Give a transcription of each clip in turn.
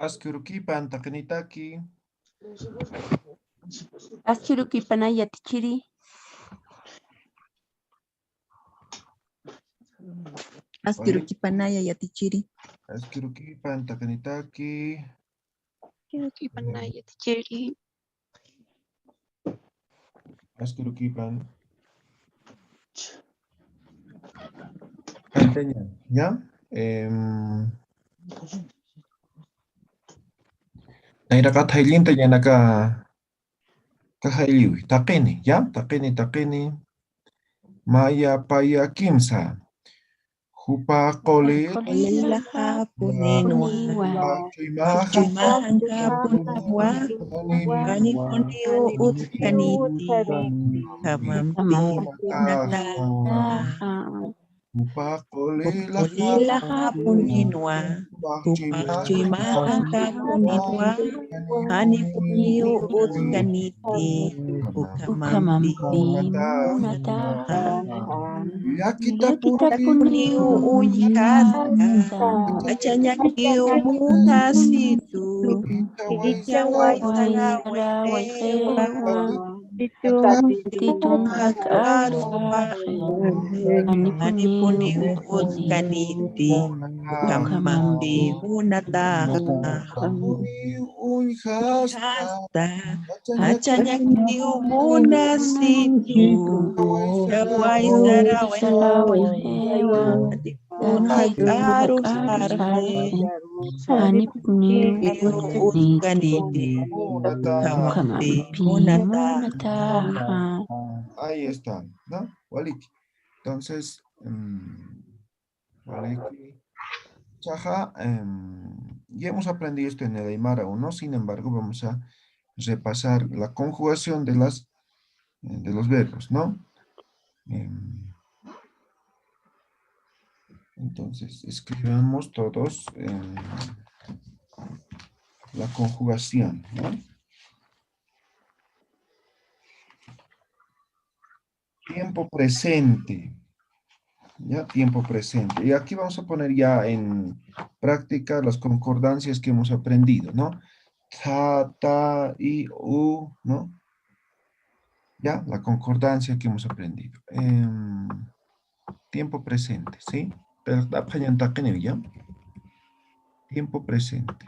Askurukipan takanitaki. Aschurukipan ayatichiri. Asquiruquipanaya yatichiri. Askurukipan takanitaki. Kirukipanaya tichiri. Askurukipan. Anteña, ¿ya? Nairaka thaillinta yanaka kahailiwi. Taqini, ¿ya? Taqini. Maya paya kimsa. Hupa qoli. Olila hapuninwa. Chuymahan kapunwa. Ani puniu utkaniti. Kamampi nata. Hupa qoli. Olila hapuninwa. Chuymahan kapuninwa. Ani puniu utkaniti. Ukamampi Munata. Yakita puniu uyhata. Achanyakiu munasitu. Yawai sarawewa. Titun hakaru Ani puniu utkaniti. Ukamampi munata. Hasta achanyakiu munasitu. Yawai sarawewa. Titun hakaru Ani puniu utkaniti. Ukamampi munata. Ahí está, ¿no? Waliki. Entonces, waliki. Chaja, ya hemos aprendido esto en el Aymara 1, sin embargo, vamos a repasar la conjugación de los verbos, ¿no? Entonces, escribamos todos la conjugación, ¿no? Tiempo presente. Ya, tiempo presente. Y aquí vamos a poner ya en práctica las concordancias que hemos aprendido, ¿no? Ta, ta, y, u, ¿no? Ya, la concordancia que hemos aprendido. Tiempo presente, ¿sí? ¿Ya? Tiempo presente.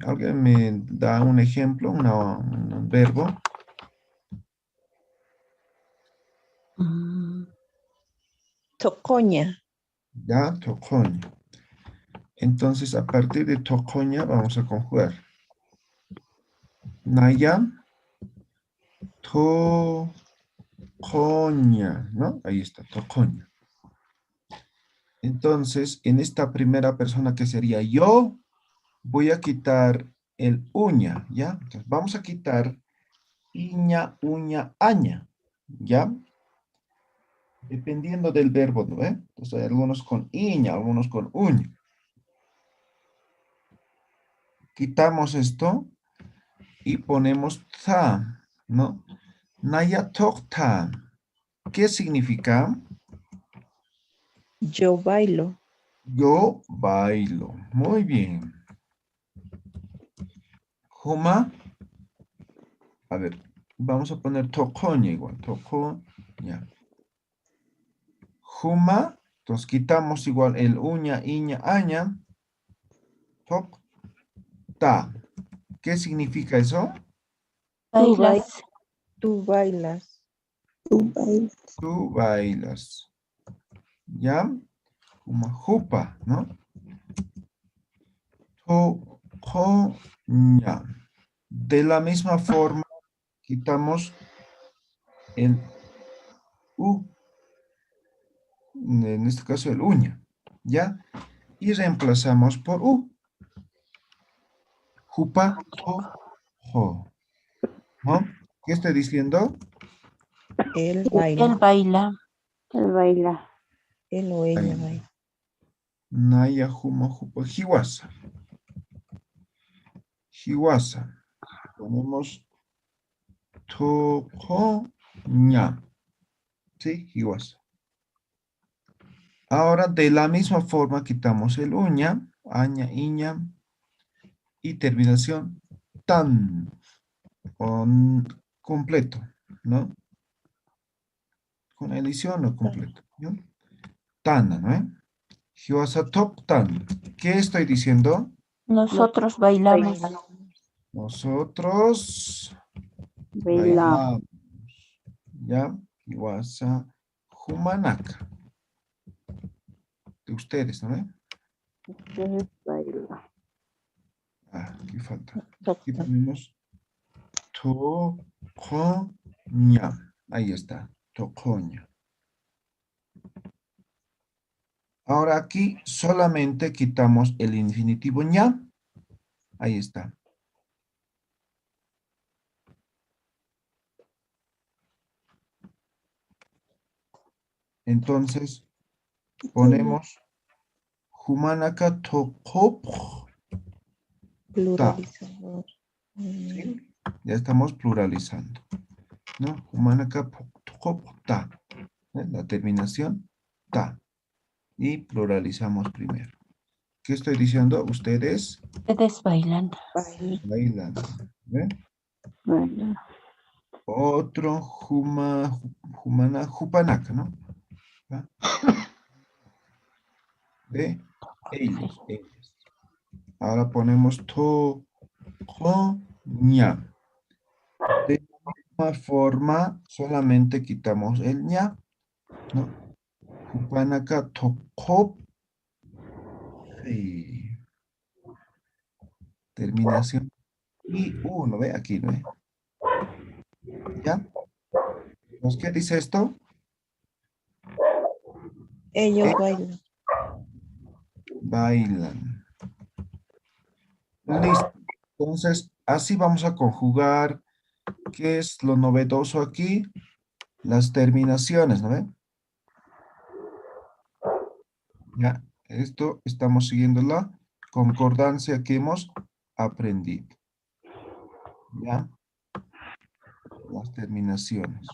¿Alguien me da un ejemplo, un verbo? Tocoña. Ya, tocoña. Entonces, a partir de tocoña vamos a conjugar. Naya, tocoña, ¿no? Ahí está, tocoña. Entonces, en esta primera persona que sería yo, voy a quitar el uña, ¿ya? Entonces, vamos a quitar iña, uña, aña, ¿ya? Dependiendo del verbo, ¿no? Entonces, hay algunos con iña, algunos con uña. Quitamos esto y ponemos ta, ¿no? Naya tokta. ¿Qué significa? Yo bailo. Yo bailo. Muy bien. Juma. A ver, vamos a poner tocoña igual. Tocoña. Juma. Entonces quitamos igual el uña, iña, aña. Tokta. ¿Qué significa eso? Bailas. Tú bailas. Tú bailas. ¿Ya? Como jupa, ¿no? Tocoña. De la misma forma, quitamos el u. En este caso el uña. ¿Ya? Y reemplazamos por u. Jupa, jo. ¿No? ¿Qué estoy diciendo? Él baila. Él baila. Él baila. Él o ella baila. Naya, juma, jupa, jiwasa. Jiwasa. Ponemos tocoña. ¿Sí? Jiwasa. Ahora, de la misma forma, quitamos el uña aña, iña. Y terminación tan, con completo, ¿no? Con edición o completo, ¿no? Tan, ¿no? Hiwasa top tan. ¿Qué estoy diciendo? Nosotros bailamos. Nosotros Bailamos. bailamos. ¿Ya? Hiwasa humanaka. De ustedes, ¿no? Ustedes bailan. Ah, aquí falta. Aquí ponemos tocoña. Ahí está. Tocoña. Ahora aquí solamente quitamos el infinitivo ña. Ahí está. Entonces ponemos humanaka tokop ta. Pluralizador. ¿Sí? Ya estamos pluralizando. ¿No? Humanaka tokop ta. La terminación ta. Y pluralizamos primero. ¿Qué estoy diciendo? Ustedes Ustedes bailan. Baila. bailan. ¿Ven? Bailan. Otro humana hupanaka, ¿no? ¿Va? De ellos, ellas. Ahora ponemos to, jo, ña. De la misma forma, solamente quitamos el ña, ¿no? Hupanaka tokop. Y terminación. Y uno, ve aquí, ¿no ve? ¿Ya? Entonces, ¿qué dice esto? Ellos bailan. Bailan. Listo. Entonces, así vamos a conjugar. ¿Qué es lo novedoso aquí? Las terminaciones, ¿no ve? Ya, esto estamos siguiendo la concordancia que hemos aprendido. ¿Ya? Las terminaciones.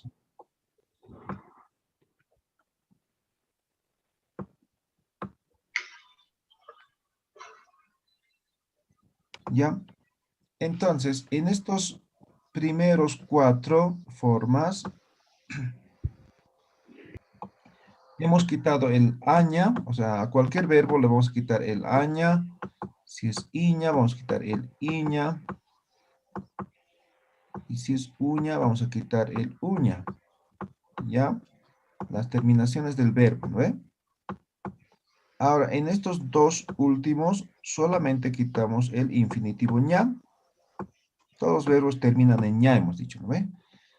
¿Ya? Entonces, en estos primeros 4 formas, hemos quitado el aña, o sea, a cualquier verbo le vamos a quitar el aña. Si es iña, vamos a quitar el iña. Y si es uña, vamos a quitar el uña. ¿Ya? Las terminaciones del verbo, ¿no ve? Ahora, en estos dos últimos, solamente quitamos el infinitivo ña. Todos los verbos terminan en ña, hemos dicho, ¿no ve?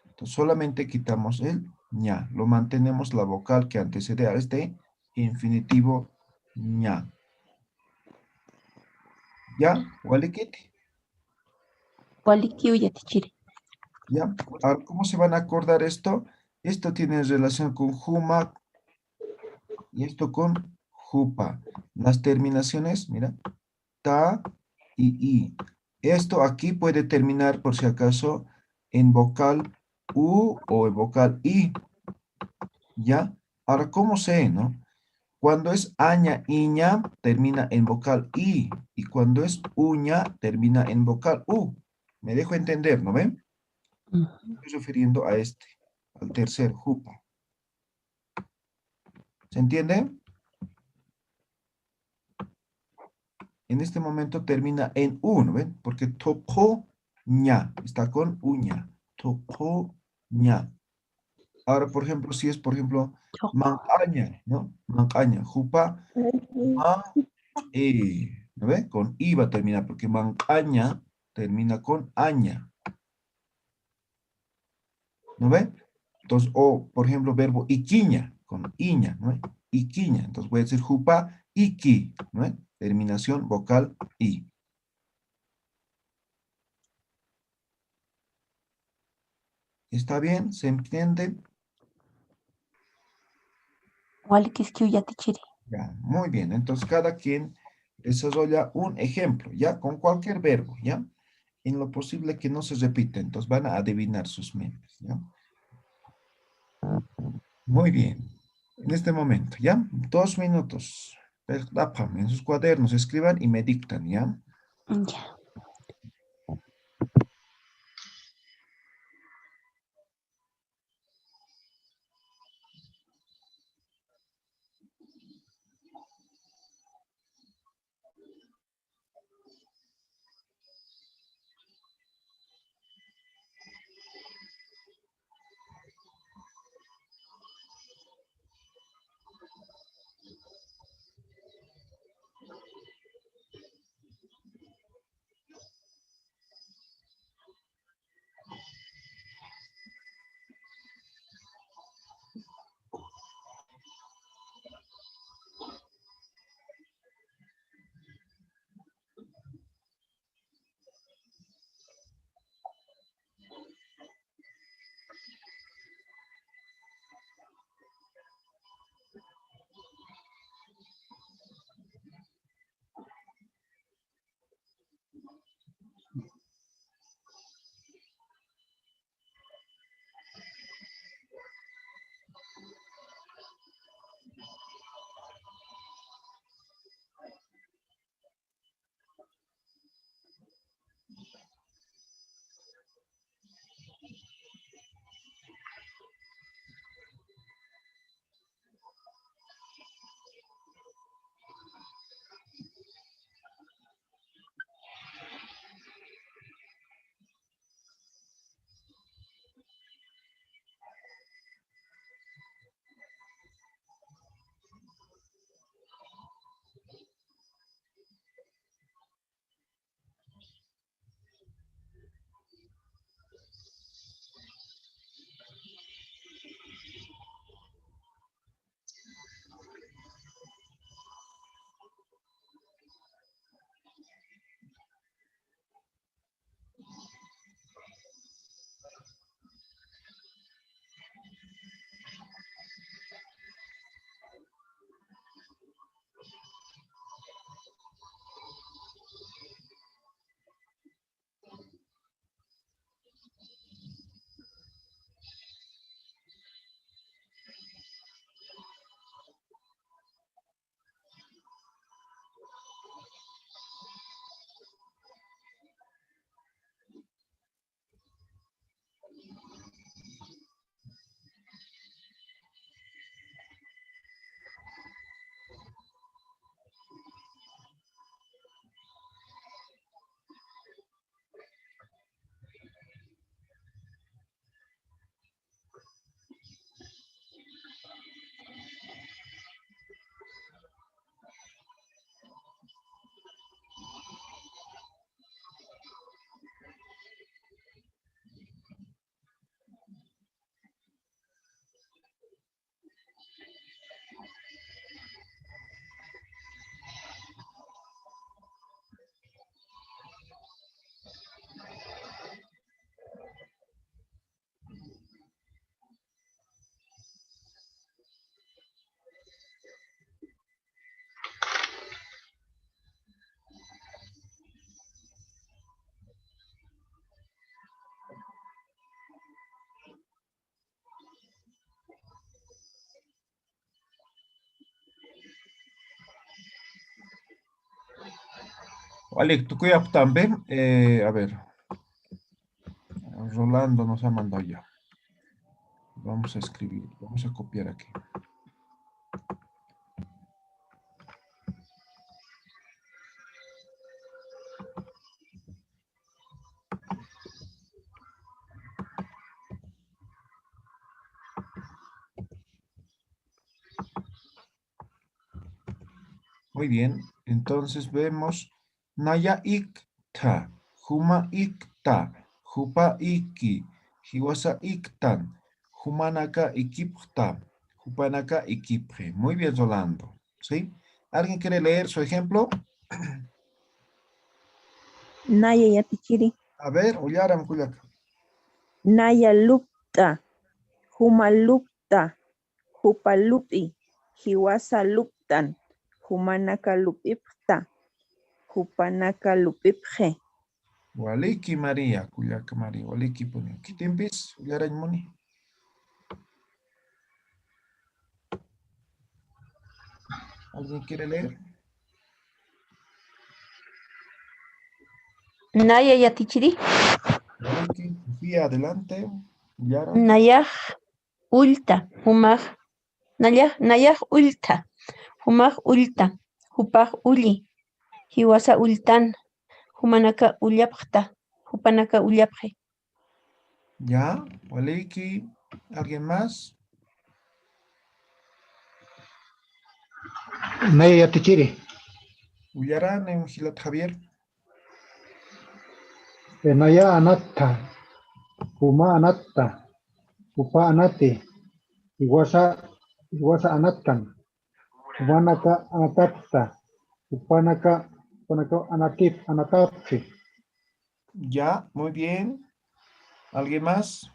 Entonces, solamente quitamos el ña. Lo mantenemos la vocal que antecede a este infinitivo ña. ¿Ya? Walikiti. Walikiu yatichiri. ¿Ya? Ahora, ¿cómo se van a acordar esto? Esto tiene relación con juma y esto con jupa. Las terminaciones, mira, ta y i. Esto aquí puede terminar, por si acaso, en vocal u o en vocal i. ¿Ya? Ahora, ¿cómo sé, no? Cuando es aña, iña, termina en vocal i. Y cuando es uña, termina en vocal u. Me dejo entender, ¿no ven? Estoy refiriendo a este, al tercer jupa. ¿Se entiende? En este momento termina en u, ¿no ven? Porque tocó ña, está con uña. Tocó ña. Ahora, por ejemplo, si es, por ejemplo, mancaña, ¿no? Mancaña, jupa, ma, ¿no ve? Con i va a terminar, porque mancaña termina con aña, ¿no ve? Entonces, o, por ejemplo, verbo iquiña, con iña, ¿no ve? Iquiña, entonces puede ser jupa, iki, ¿no ve? Terminación vocal i. ¿Está bien? ¿Se entiende? Walikiskiu yatichiri. Ya, muy bien. Entonces, cada quien desarrolla un ejemplo, ¿ya? Con cualquier verbo, ¿ya? En lo posible que no se repita. Entonces, van a adivinar sus mentes, ¿ya? Muy bien. En este momento, ¿ya? 2 minutos. Perdapam, en sus cuadernos escriban y me dictan, ¿ya? Ya. Vale, tú cuida también. A ver, Rolando nos ha mandado ya. Vamos a escribir, vamos a copiar aquí. Muy bien, entonces vemos Naya ikta, Huma ikta, Hupa iki, Hiwasa iktan, Humanaka ikipta, Hupanaka ikipre. Muy bien, Rolando. ¿Sí? ¿Alguien quiere leer su ejemplo? Naya ya tichiri. A ver, Ullaram Kuyaka. Naya lupta. Huma lupta. Hupa lupi. Hiwasa luptan. Humanaka lupipta. Hupanaka lupipje. Waliki María, Kuyaka María, Waliki Puni. Kitimpis, Ullaran Muni. ¿Alguien quiere leer? Naya yatichiri. Waliki, Sofía, adelante. Yara. Nayaj ulta. Humaj. Nayaj ulta. Humaj ulta. Hupaj uli. Hiwasa ultan. Humanaka ullapjta. Hupanaka ullapje. Ya, Waliki. ¿Alguien más? Naya Tichiri. Uyaran en Gilat Javier. Naya Anatta. Huma Anatta. Upa Anati. Iwasa Anattan. Umanaka Anatapta. Upanaka Anatapsi. Ya, muy bien. ¿Alguien más?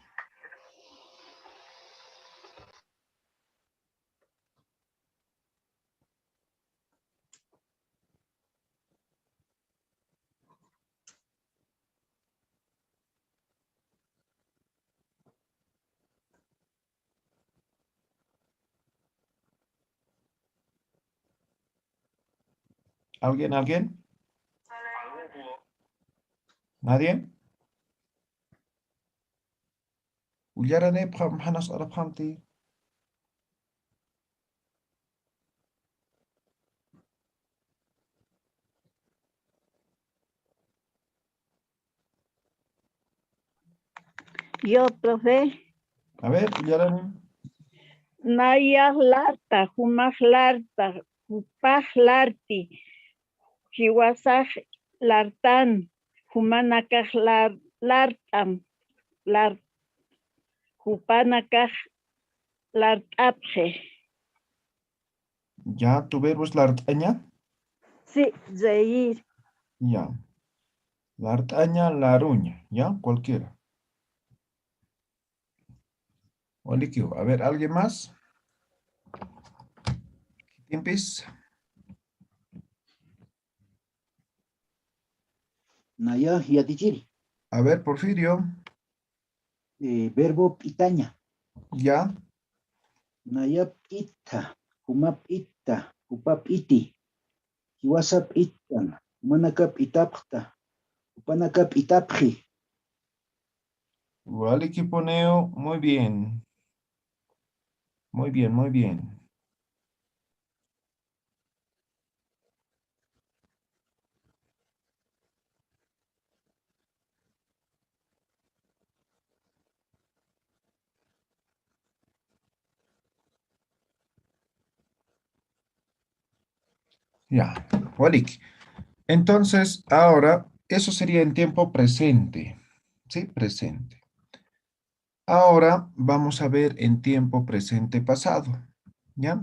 ¿Alguien? ¿Alguien? ¿Nadie? Uyaran Ebham Hanas Arabhamti. Yo, profe. A ver, Uyaran. Naya larta, humaj larta, upaj larti, hiwasaj lartan, humanakaj lartam, hupanakaj lartapje. Ya, tu verbo es la artaña. Sí, reír. Ya. La artaña, la aruña. Ya, cualquiera. Olikio. A ver, ¿alguien más? ¿Tiempis? Naya Yatichiri. A ver, Porfirio. Verbo pitaña. Ya. Naya pita. Humap ita. Upap iti. Hiwasap itan. Humanakap itapta. Upanakap itapji. Walikiponeo. Muy bien. Muy bien, muy bien. Ya, Walik. Entonces, ahora, eso sería en tiempo presente. ¿Sí? Presente. Ahora vamos a ver en tiempo presente pasado. ¿Ya?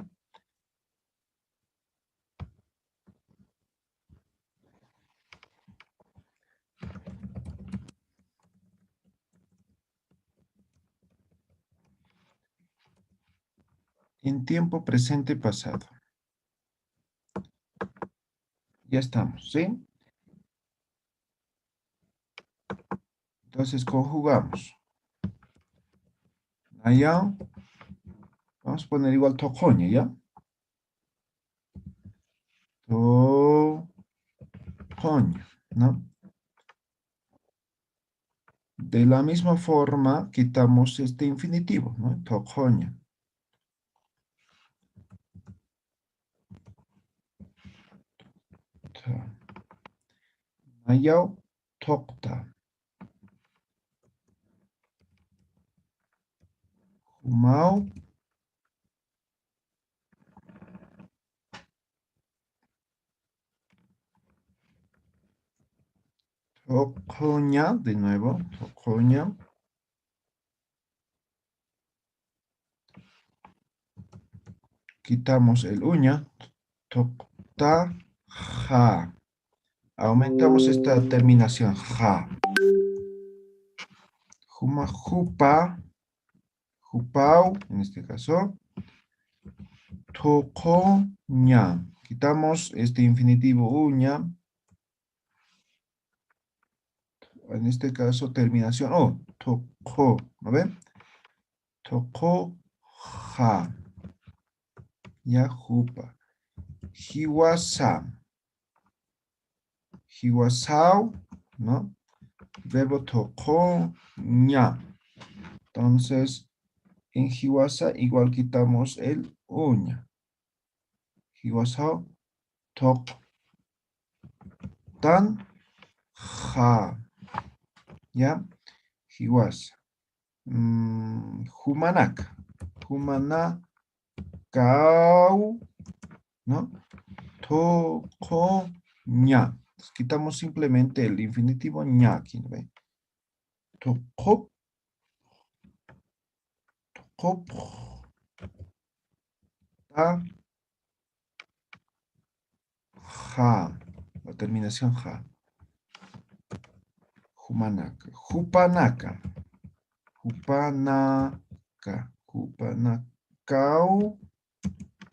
En tiempo presente pasado. Ya estamos, ¿sí? Entonces conjugamos. Allá, vamos a poner igual tocoña, ¿ya? Tocoña, ¿no? De la misma forma, quitamos este infinitivo, ¿no? Tocoña. Allá, tokta. Humao. Tocoña, de nuevo, tocoña. Quitamos el uña. Tokta, ja. Aumentamos esta terminación, ja. Juma, jupa, jupau, en este caso. Tocoña. Quitamos este infinitivo uña. En este caso, terminación, oh, toco, ¿no ven? Toco, ja. Ya, jupa. Hiwasa. Hiwasao, ¿no? Verbo tocó, ña. Entonces, en hiwasa igual quitamos el uña. Hiwasao, tok. Tan, ja. ¿Ya? Hiwasa. Humanaka. Humanakau, ¿no? Toko, ña. Quitamos simplemente el infinitivo ña aquí, ¿no ve? Toko, toko, ta, ja. La terminación ja. Humanaka. Hupanaka. Hupanaka. Hupanakau.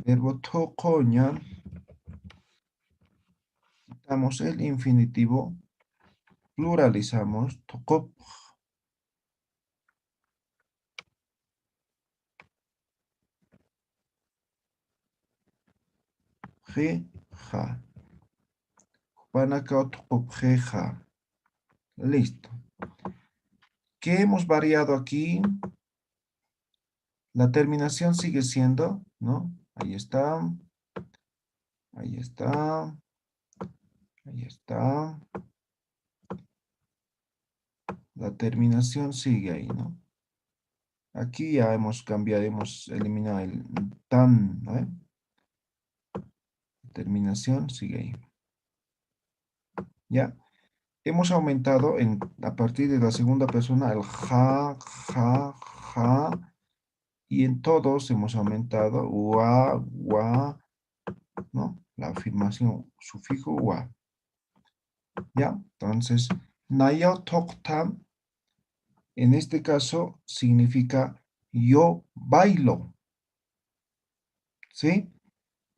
Verbo toko, ña. Quitamos el infinitivo. Pluralizamos. Toko. Ja. Hupanakau tokopjeja. Listo. ¿Qué hemos variado aquí? La terminación sigue siendo, ¿no? Ahí está. Ahí está. Ahí está. La terminación sigue ahí, ¿no? Aquí ya hemos cambiado, hemos eliminado el tan, ¿no? La terminación sigue ahí. ¿Ya? Hemos aumentado a partir de la segunda persona el ja, ja, ja. Y en todos hemos aumentado wa, ¿no? La afirmación, sufijo wa. ¿Ya? Entonces, nayo toktam, en este caso, significa yo bailo. ¿Sí?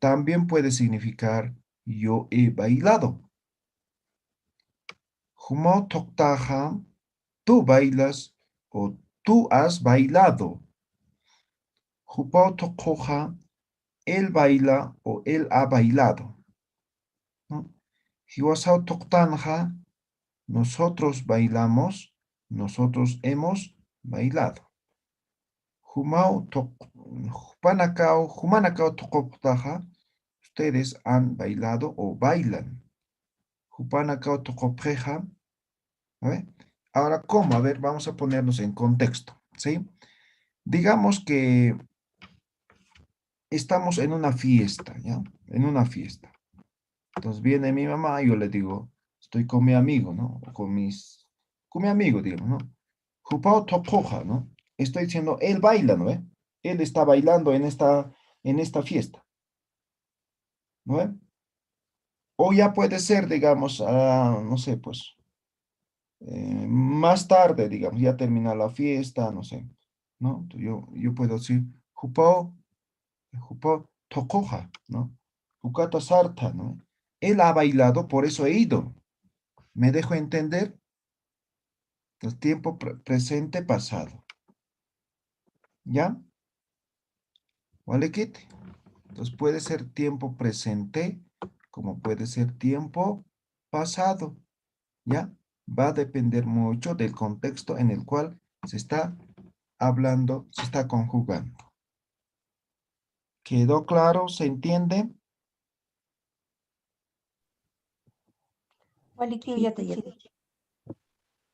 También puede significar yo he bailado. Humo toktaja, tú bailas o tú has bailado. Hupo tokoja, él baila o él ha bailado. ¿No? Hiwasao toktanja, nosotros bailamos, nosotros hemos bailado. Humanakao tokoptaja, ustedes han bailado o bailan. Hupanakao tokopjeja. A ver, ahora, ¿cómo? A ver, vamos a ponernos en contexto, ¿sí? Digamos que estamos en una fiesta, ¿ya? En una fiesta. Entonces viene mi mamá y yo le digo, estoy con mi amigo, ¿no? O con mi amigo, digamos, ¿no? Jupao tokoja, ¿no? Estoy diciendo, él baila, ¿no? Él está bailando en esta fiesta, ¿no? O ya puede ser, digamos, no sé, pues, más tarde, digamos, ya termina la fiesta, no sé, ¿no? Yo puedo decir, Jupao tokoja, ¿no? Jukata sarta, ¿no? Él ha bailado, por eso he ido. ¿Me dejo entender? El tiempo presente pasado. ¿Ya? ¿Vale, Kit? Entonces puede ser tiempo presente como puede ser tiempo pasado. ¿Ya? Va a depender mucho del contexto en el cual se está hablando, se está conjugando. ¿Quedó claro? ¿Se entiende?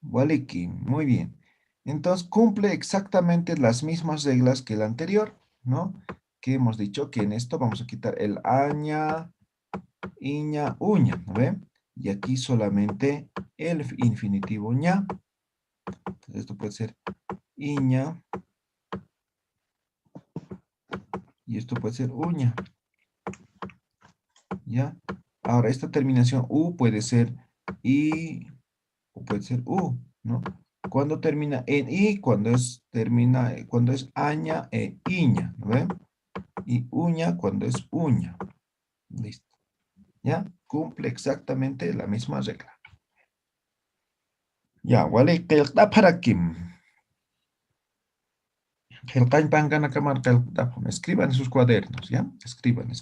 Waliki, muy bien. Entonces cumple exactamente las mismas reglas que el anterior, ¿no? Que hemos dicho que en esto vamos a quitar el aña, iña, uña, ¿no ven? Y aquí solamente el infinitivo ña. Entonces esto puede ser iña. Y esto puede ser uña. ¿Ya? Ahora esta terminación u puede ser i o puede ser u, ¿no? Cuando termina en i, cuando es aña e iña, ¿no ven? Y uña cuando es uña. Listo. ¿Ya? Cumple exactamente la misma regla. Ya, vale, que está para aquí. Escriban en sus cuadernos, ¿ya? Escriban.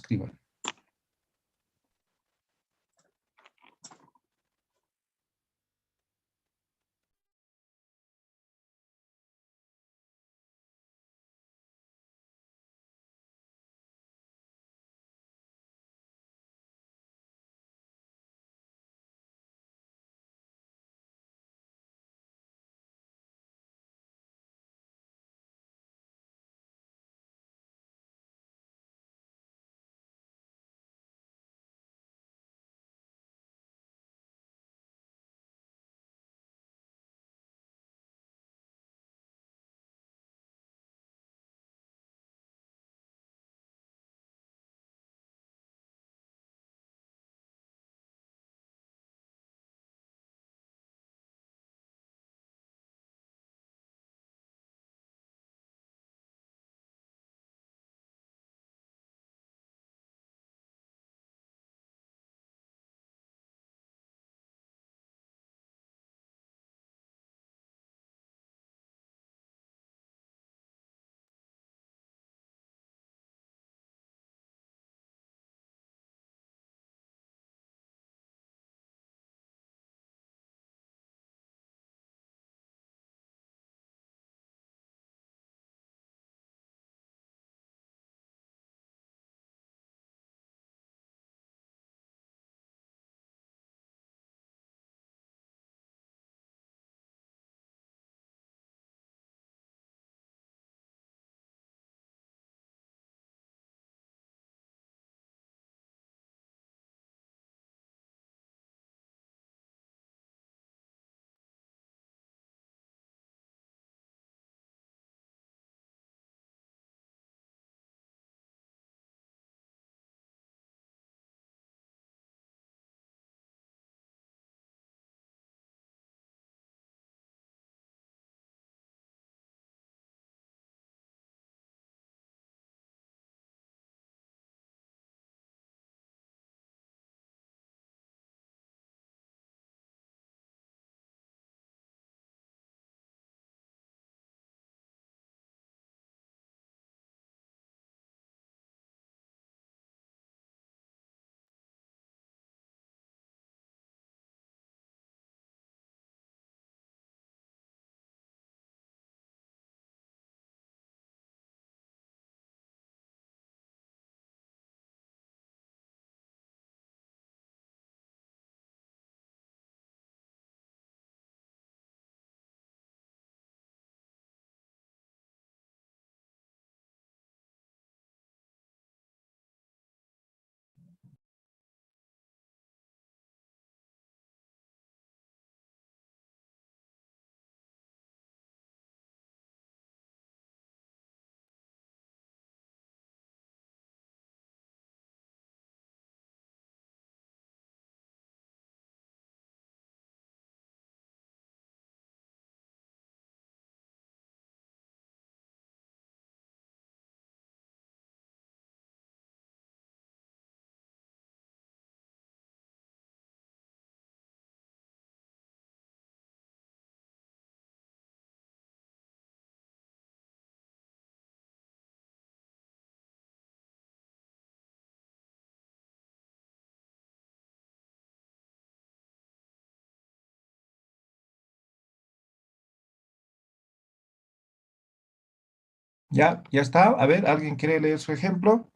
Ya está. A ver, ¿alguien quiere leer su ejemplo?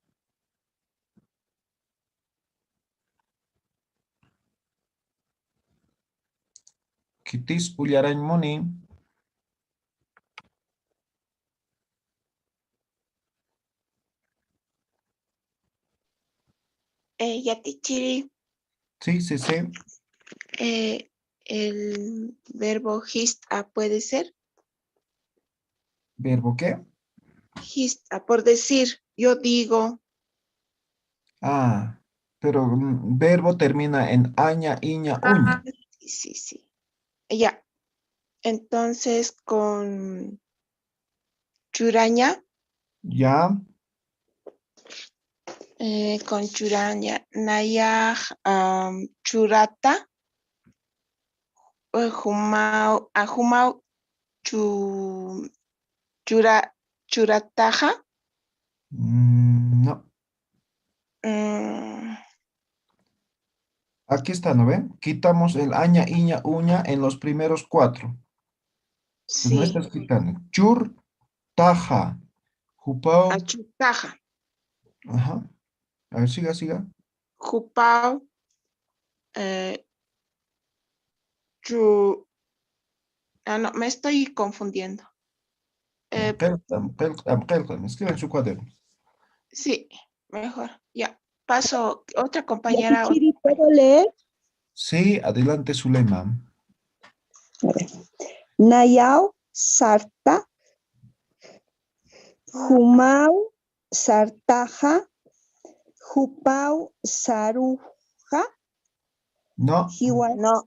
Kitis Ullarañmoni. Yatichiri, Sí. el verbo hista puede ser. ¿Verbo qué? Hista, por decir, yo digo. Ah, pero verbo termina en aña, iña, uña. Sí. Ya. Entonces, con churaña, Ya, nayaj, churata, ajumau, churataja. no. mm, Aquí está, ¿no ven? Quitamos el aña, iña, uña en los primeros 4. Pues no sí, estás quitando. Chur, taja, jupao. achutaja, Ajá. A ver, siga. jupau, chu, no, me estoy confundiendo. Escribe en su cuaderno. Sí, mejor. Ya. Paso, otra Ya, compañera. Tichiri, ¿puedo leer? Sí, adelante, Zulema. A ver. Nayao sarta, humau sartaja, jupau saruja, No, jiwa. No,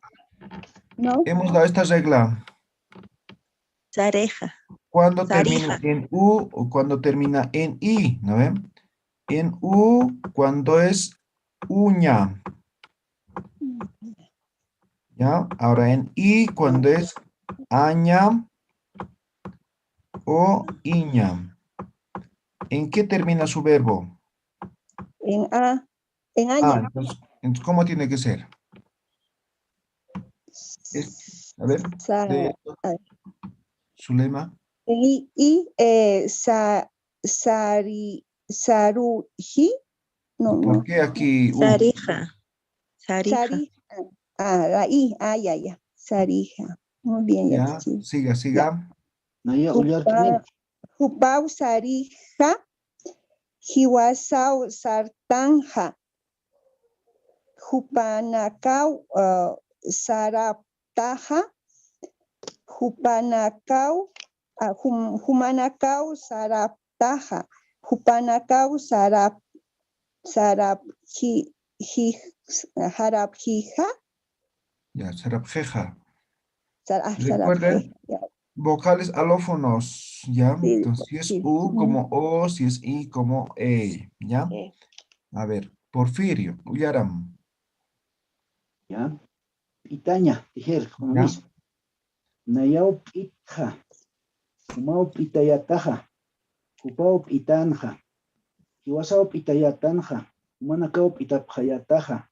No, hemos dado esta regla. Sareja. Cuando termina Sarija. en U o cuando termina en I, ¿no ven? En U cuando es uña. ¿Ya? Ahora en I cuando es aña o iña. ¿En qué termina su verbo? en A, en Ah, aña. entonces, ¿cómo tiene que ser? A ver, Sa, de Zulema. saruji, ¿Por no. qué aquí U? Sarija. Sarija. Sari, la I, ya. Sarija. Muy bien, ya, Ya, sí. siga. Naya ullartmin. Jupau sarija, jiwasau sartanja, jupanakau saraptaja, jupanakau, humanakau saraptaja, jupanakau harapjija, Ya, sarapjeja. sarapje. Recuerden, vocales alófonos, ¿ya? Sí, Entonces, si es sí. U como O, si es I como E, ¿ya? eh, A ver, Porfirio, Uyaram, Ya. Itaña, tijer, con lo ¿ya? mismo. Nayao pitja. Humao pitayataja. Jupao pitanja. Kiwasao pitayatanja. Humanakao pitapjayataja.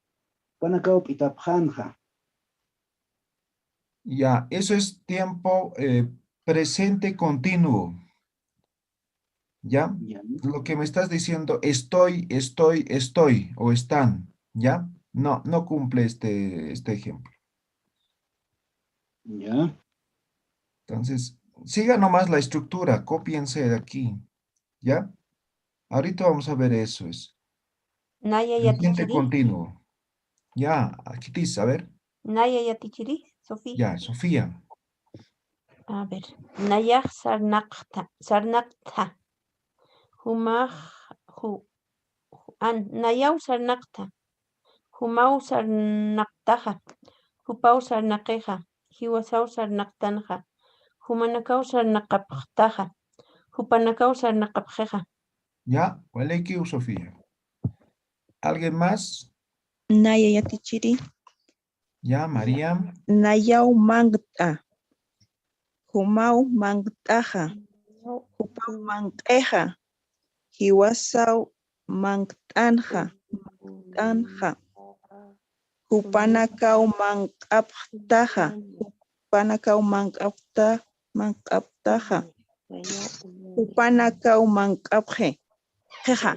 Panakao pitapjanja. Ya, eso es tiempo presente continuo, ¿ya? Ya. Lo que me estás diciendo, estoy, o están, ¿ya? No cumple este ejemplo. Ya. Entonces, siga nomás la estructura, cópiense de aquí, ¿ya? Ahorita vamos a ver eso, es Naya presente Yatichiri. continuo. Ya, aquí dice, a ver, Naya Yatichiri. Sofía. ya, Sofía. A ver. Nayaj sarnaqta. Sarnaqta. Humaj. Nayau sarnaqta. Humau sarnaqtaja. Hupau sarnaqeja. Hiwasau sarnaqtanja. Humanakau sarnaqaptaja. Hupanakau sarnaqapjeja. Ya, Walekiu, Sofía. ¿Alguien más? Naya Yatichiri. Ya, María. Nayau mangta. Humau mangtaja. Hupau mangteja. Hiwasau mangtanja. Hupanakau mangaptaja. Hupanakau mangaptaja. Upanaka umankapje. Jeja.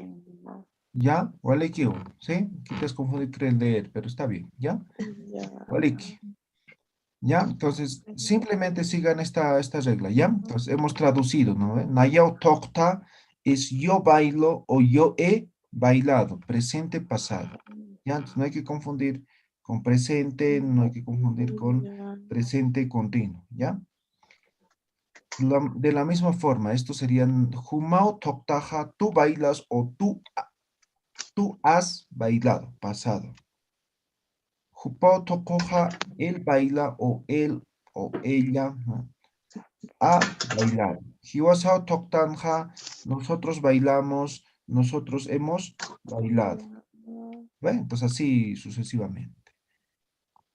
¿Ya? Waliki, ¿sí? Aquí te has confundido creer leer, pero está bien, ¿ya? Waliki. ¿Ya? Entonces, simplemente sigan esta regla, ¿ya? Entonces, hemos traducido, ¿no? Nayao tokta es yo bailo o yo he bailado, presente, pasado. ¿Ya? Entonces, no hay que confundir con presente, no hay que confundir con presente continuo, ¿ya? De la misma forma, estos serían Humao toktaja, tú bailas o tú has bailado, pasado. Jupao tokoja, él baila o él o ella, ¿no? Ha bailado. Hiwasao toktanja, nosotros bailamos, nosotros hemos bailado. ¿Ve? Entonces así sucesivamente.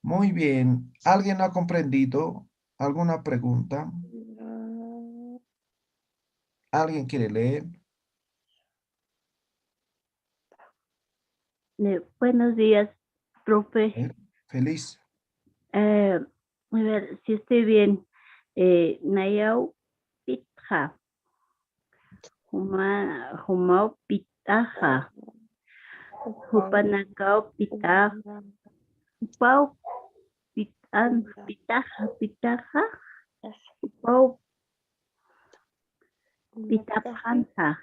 Muy bien. ¿Alguien ha comprendido? ¿Alguna pregunta? ¿Alguien quiere leer? Buenos días, profe. Feliz. A ver si estoy bien. Nayau pitja. Humao pitaja. Hupanakao pitaja. Hupao pitaja. Hupao pitapanja.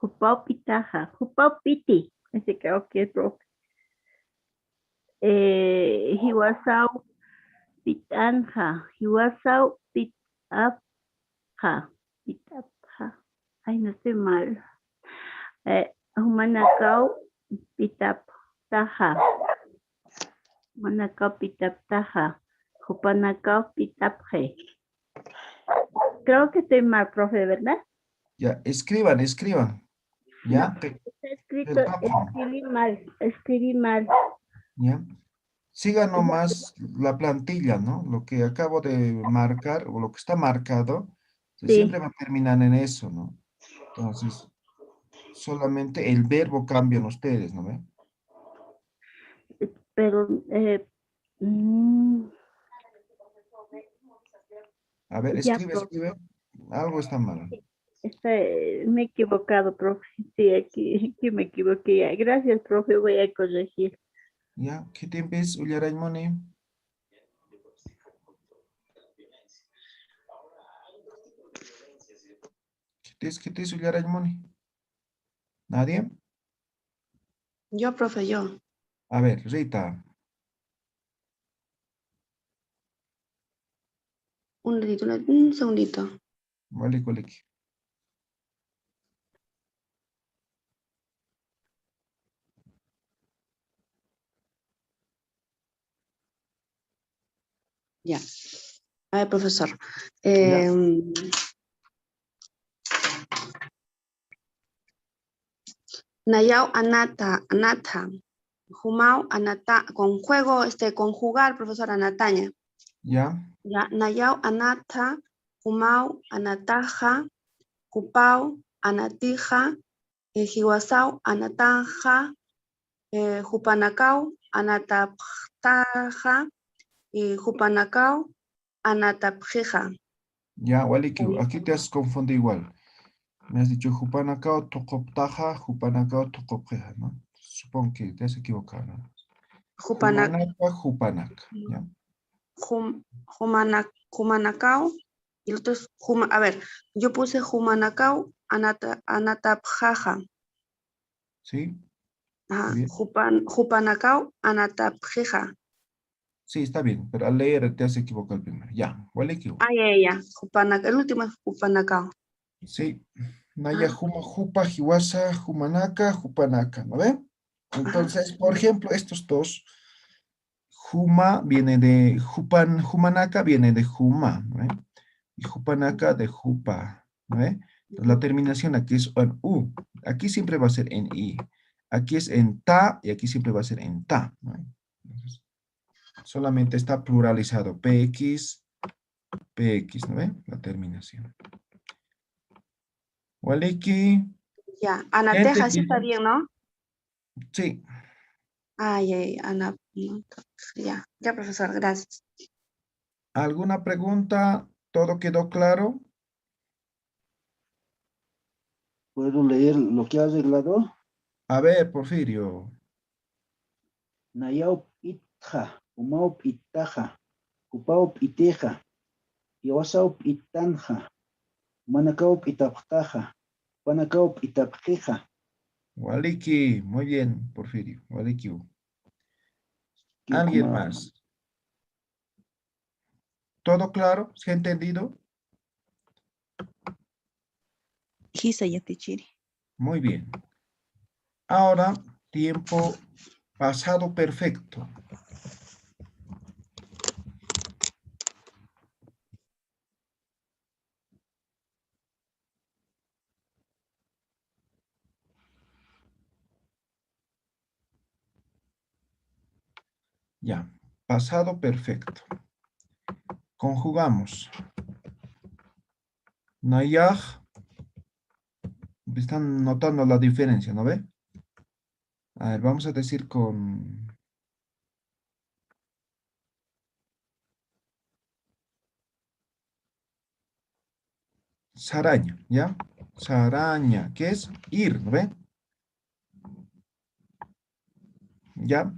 Hupao pitaja. Hupao piti. Ese creo que es profe. Hiwasau pitanja. Hiwasau pitapja. Pitapja. Ay, no estoy mal. Humanakau pitaptaja. Humanakau pitaptaja. Hupanakau pitapje. Creo que estoy mal, profe, ¿verdad? Ya, escriban. ¿Ya? No, está escrito, escribí mal. ¿Ya? Sigan nomás la plantilla, ¿no? Lo que acabo de marcar o lo que está marcado, Sí. siempre va a terminar en eso, ¿no? Entonces, solamente el verbo cambian ustedes, ¿no ven? Pero, A ver, ya, escribe. Algo está mal. me he equivocado, profe. Sí, aquí me equivoqué. Ya. Gracias, profe. Voy a corregir. ¿Ya? ¿Qué tiempo es, Ullaraimoni? ¿Qué te es, Ullaraimoni? ¿Nadie? Yo, profe, yo. A ver, Rita. Un segundito. Vale, colegio. Ya. A ver, profesor. Ya. Nayao anata. Humao anata. Con juego, conjugar, profesora Nataña. Ya. Ya. Nayao anata. Humao anataja. Hupao anatija. Hiwasao anataja. Hupanakao anataptaja. Hupanakao anatapjeja. Ya, Waliki, aquí te has confundido igual. Me has dicho Jupanacao Tokoptaja, Jupanacao Tokopjeja, ¿no? Supongo que te has equivocado, ¿no? Jupanaka, ¿ya? Humanacao, y el otro es, a ver, yo puse Humanacao anatapjaja. ¿Sí? Ajá, Bien. Hupanacao anatapjeja. Sí, está bien, pero al leer te has equivocado el primero. Ya, Waliki. Ya. El último es Hupanacao. Sí. Naya Jupa, Jiwasa, Jumanaka, Jupanaka, ¿no ven? Entonces, por ejemplo, estos dos, Juma viene de Jumanaka viene de Juma, ¿no ven? Y Jupanaka de Jupa, ¿no ven? Entonces, la terminación aquí es en U, aquí siempre va a ser en I, aquí es en ta y aquí siempre va a ser en ta, ¿no ven? Entonces, solamente está pluralizado, PX, ¿no ven? La terminación. Waliki. Ya, anateja, sí está bien, ¿no? Sí. Ya, profesor, gracias. ¿Alguna pregunta? ¿Todo quedó claro? ¿Puedo leer lo que ha arreglado? A ver, Porfirio. Nayaup itja, umaup itaja, upaup iteja, yawasaup itanja, manacaup itaptaja, panacaup itapjeja. Waliki. Muy bien, Porfirio. Waliki. ¿Qué ¿Alguien kuma? más? ¿Todo claro? ¿Se ha entendido? Hisaya tichiri. Muy bien. Ahora, tiempo pasado perfecto. Ya, pasado perfecto. Conjugamos. Nayaj. Están notando la diferencia, ¿no ve? A ver, vamos a decir con... Saraña, ¿ya? Saraña, ¿qué es? Ir, ¿no ve? ¿Ya?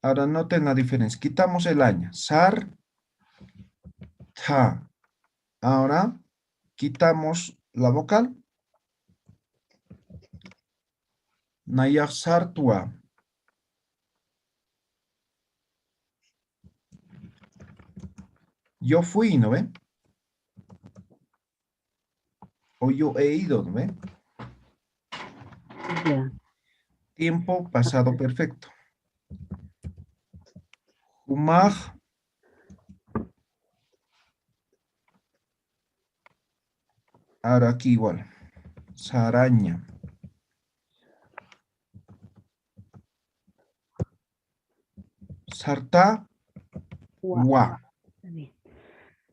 Ahora noten la diferencia. Quitamos el año. Sar, ta. Ahora quitamos la vocal. Nayaj sartua. Yo fui, ¿no ve? O yo he ido, ¿no ve? Ya. Tiempo pasado perfecto. Humaj. Ahora aquí igual. Saraña. Sarta. Guau. Wa. Está bien.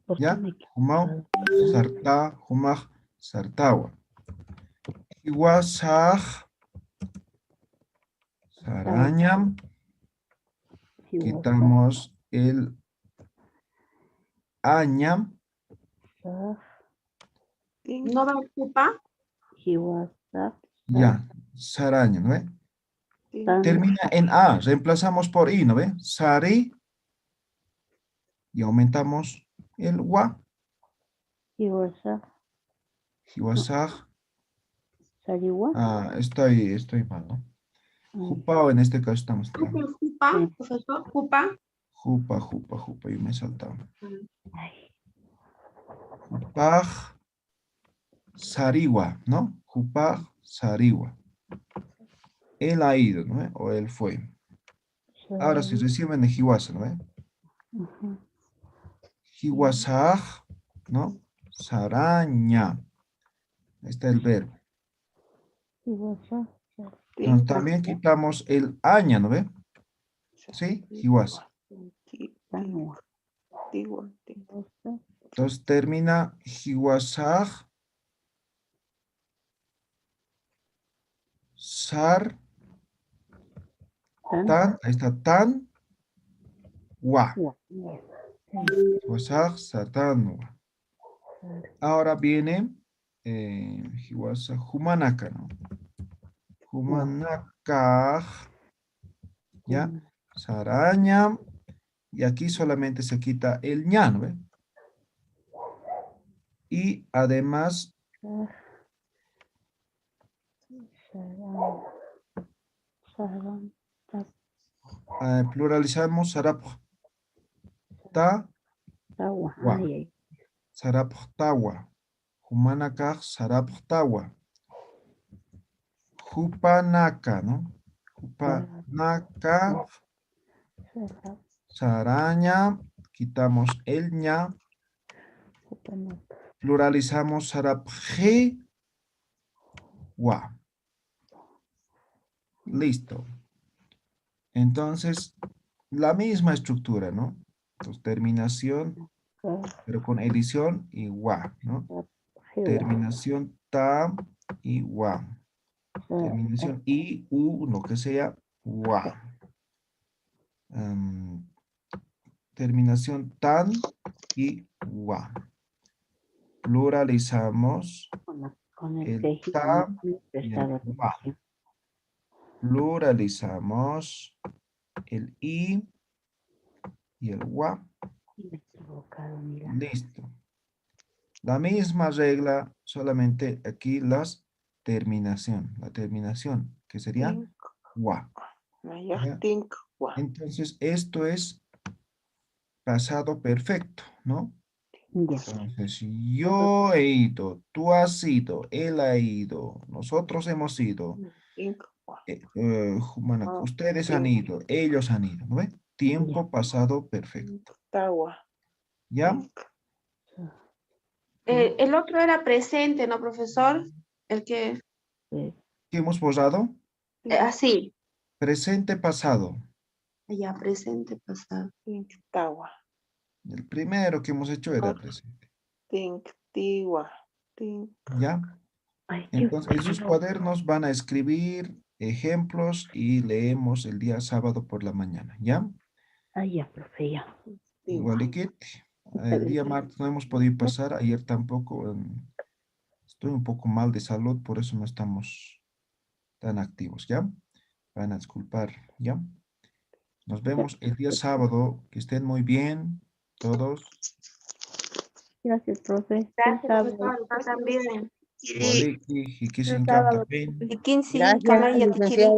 ¿Por qué ¿Ya? me Humau. Sarta. Humaj. Sartawa. Iwasaj. Saraña. Quitamos el aña. ¿No me ocupa? Ya. Saraña, ¿no ve? Tan- Termina en A. Reemplazamos por I, ¿no ve? Sari. Y aumentamos el wa. Hiwasaj. Sariwa. Ah, estoy mal, ¿no? Jupao, en este caso estamos. ¿Qué es jupa, Sí. profesor? ¿Jupa? Jupa. Yo me he saltado. Ay, Jupaj. Sariwa, ¿no? Jupaj. Sariwa. Él ha ido, ¿no ve? O él fue. Ahora si reciben de Hiwasa, ¿no ve? ujú. Hiwasaj, ¿no? Saraña. Ahí está el verbo. Entonces, también quitamos el aña, ¿no ve? ¿Sí? Hiwasa. Tanwa. Entonces termina Hiwasaj. Sar. Tan- Tan. Ahí está tan. Wa. wa. Hiwasaj, sartan, wa. Ahora viene Hiwasa Humanaka, ¿no? Humanaka. ¿Ya? Saraña. Y aquí solamente se quita el ña, ¿no ve? Y además Saran. pluralizamos sarap ta Tawa. wa. Ay, ay. Sarap tawa. Humanaka sarap tawa. Hupanaka, ¿no? Hupanaka. Sarap. Saraña. Quitamos el ña. Upanaka. Pluralizamos sarap je. Wa. Listo. Entonces, la misma estructura, ¿no? Entonces, terminación, pero con edición y wa, ¿no? Terminación ta y wa. Terminación i, u, lo que sea, wa. Terminación tan y wa. Pluralizamos Con el el quejito ta no me he y prestado el wa. atención. Pluralizamos el i y el wa. Y me he equivocado, mira. Listo. La misma regla, solamente aquí la terminación, que sería wa. ¿Ya? Entonces, esto es pasado perfecto, ¿no? Ya. Entonces, yo he ido, tú has ido, él ha ido, nosotros hemos ido, ustedes han ido, ellos han ido, ¿no ve? Tiempo pasado perfecto. ¿Ya? El otro era presente, ¿no, profesor? El que, Eh, ¿Qué hemos borrado? así. Presente pasado. Ya, presente, pasado. El primero que hemos hecho era presente. ¿Ya? Ay, qué Entonces, en sus frío. cuadernos van a escribir ejemplos y leemos el día sábado por la mañana, ¿ya? Ay, ya, profe, ya. Igual y que el día martes no hemos podido pasar, ayer tampoco. Estoy un poco mal de salud, por eso no estamos tan activos, ¿ya? Van a disculpar, ¿ya? Nos vemos el día sábado. Que estén muy bien, todos. Gracias, profe. Gracias, Sábado. profesor. Usted también. Waliki, Hikisin Sábado. También. Likinsi, Gracias, kamaya, tichiri. licenciado.